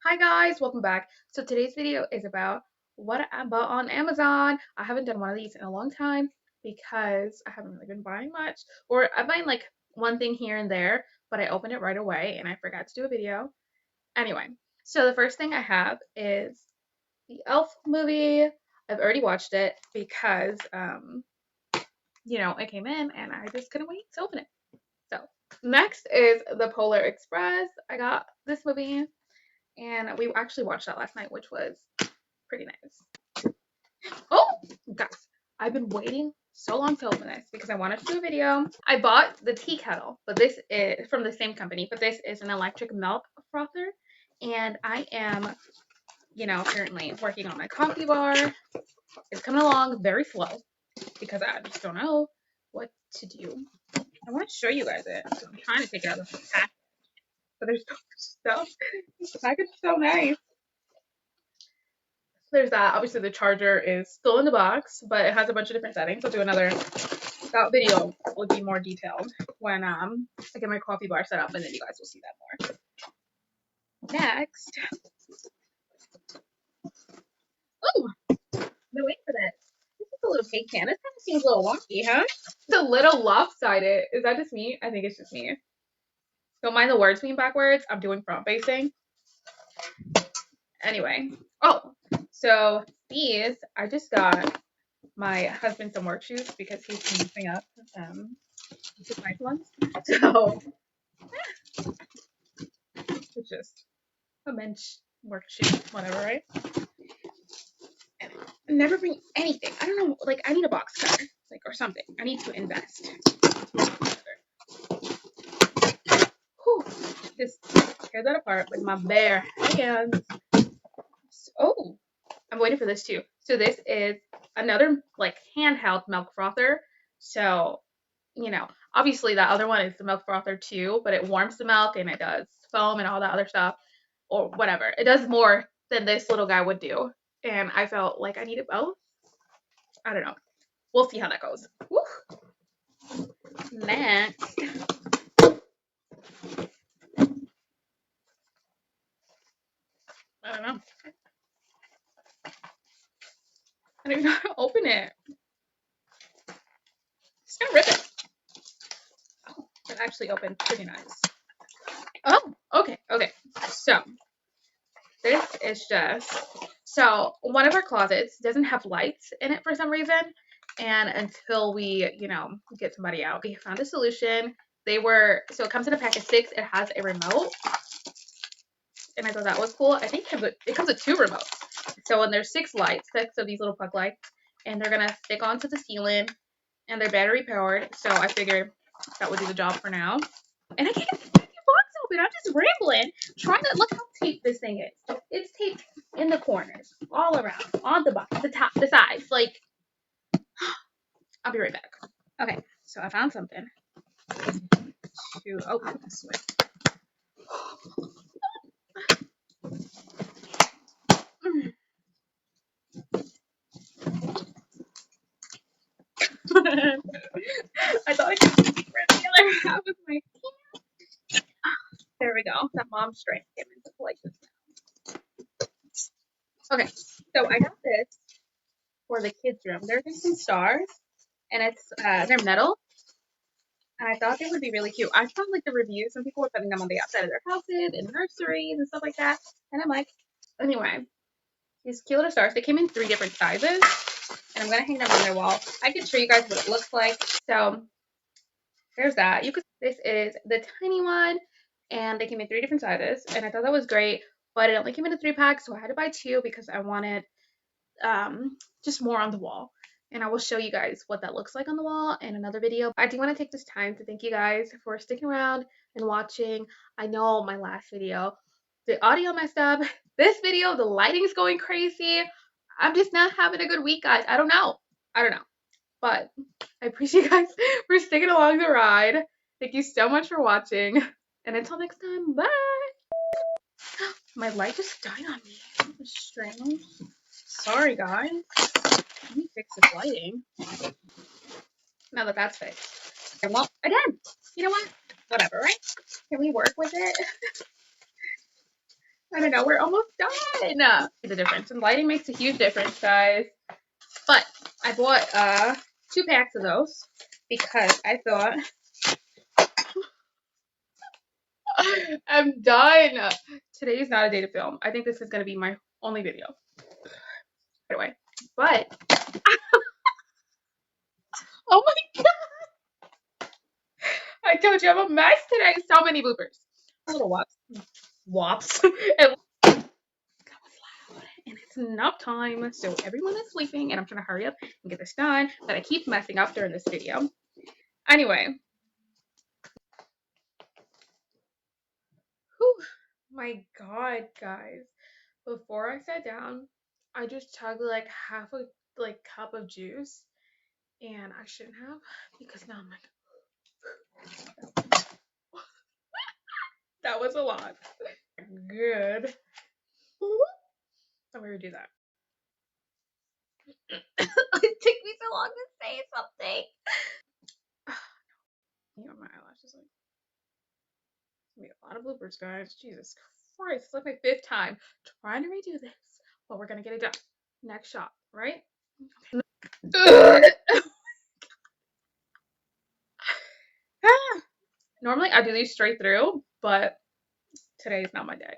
Hi guys, welcome back. So today's video is about what I bought on Amazon. I haven't done one of these in a long time because I haven't really been buying much, or I buy like one thing here and there, but I opened it right away and I forgot to do a video. Anyway, so the first thing I have is the Elf movie. I've already watched it because it came in and I just couldn't wait to open it. So next is the Polar Express. I got this movie and we actually watched that last night, which was pretty nice. Oh, guys, I've been waiting so long to open this because I wanted to do a video. I bought the tea kettle, but this is from the same company, but this is an electric milk frother. And I am, currently working on my coffee bar. It's coming along very slow because I just don't know what to do. I want to show you guys it. So I'm trying to take it out of the package, but there's so much stuff. The package is so nice. There's that. Obviously, the charger is still in the box, but it has a bunch of different settings. I'll do another. That video will be more detailed when I get my coffee bar set up, and then you guys will see that more. Next. Oh, no, wait for this. This is a little cake can. This kind of seems a little wonky, huh? It's a little lopsided. Is that just me? I think it's just me. Don't mind the words being backwards. I'm doing front facing. Anyway. Oh, so these, I just got my husband some work shoes because he's finishing up some nice ones. So it's just a men's work shoe, whatever, right? And I never bring anything. I don't know, like I need a box cutter, like or something. I need to invest. Whew. Just tear that apart with my bare hands. Oh, I'm waiting for this too. So this is another like handheld milk frother. So, obviously that other one is the milk frother too, but it warms the milk and it does foam and all that other stuff or whatever. It does more than this little guy would do. And I felt like I needed both. I don't know. We'll see how that goes. Woo. Next. I don't know. I don't even know how to open it. Just gonna rip it. Oh, it actually opened pretty nice. Oh, okay. So this is so one of our closets doesn't have lights in it for some reason. And until we, get somebody out, we found a solution. So it comes in a pack of 6. It has a remote. And I thought that was cool. I think it comes with 2 remotes. So when there's 6 lights, 6 of these little plug lights, and they're going to stick onto the ceiling, and they're battery powered. So I figured that would do the job for now. And I can't get the box open. I'm just rambling. Trying to look how taped this thing is. It's taped in the corners, all around, on the bottom, the top, the sides. Like, I'll be right back. Okay, so I found something to open this with. I thought I could grab the other half of my can. There we go. That mom strength came into play just now. Okay, so I got this for the kids' room. They're just some stars, and they're metal. And I thought they would be really cute. I saw like the reviews. Some people were putting them on the outside of their houses and nurseries and stuff like that. And I'm like, anyway, these cute little stars. They came in 3 different sizes, and I'm gonna hang them on their wall. I can show you guys what it looks like. So there's that. This is the tiny one, and they came in 3 different sizes, and I thought that was great. But it only came in a 3-pack, so I had to buy 2 because I wanted just more on the wall. And I will show you guys what that looks like on the wall in another video. I do want to take this time to thank you guys for sticking around and watching. I know my last video, the audio messed up. This video, the lighting's going crazy. I'm just not having a good week, guys. I don't know. But I appreciate you guys for sticking along the ride. Thank you so much for watching. And until next time, bye. My light just died on me. That was strange. Sorry, guys. Let me fix this lighting. Now that that's fixed. Well, again, you know what? Whatever, right? Can we work with it? I don't know. We're almost done. The difference in lighting makes a huge difference, guys. But I bought 2 packs of those because I thought I'm done. Today is not a day to film. I think this is going to be my only video. By the way, but oh my god, I told you I'm a mess today. So many bloopers. A little wops, and and it's nap time, so everyone is sleeping, and I'm trying to hurry up and get this done. But I keep messing up during this video. Anyway, whew, my god, guys. Before I sat down, I just chugged like half a cup of juice, and I shouldn't have because now I'm like, that was a lot. Good. I'm gonna do that. It took me so long to say something. You know, my eyelashes like made a lot of bloopers, guys. Jesus Christ, it's like my 5th time trying to redo this, but we're gonna get it done. Next shot, right? Normally I do these straight through, but today is not my day.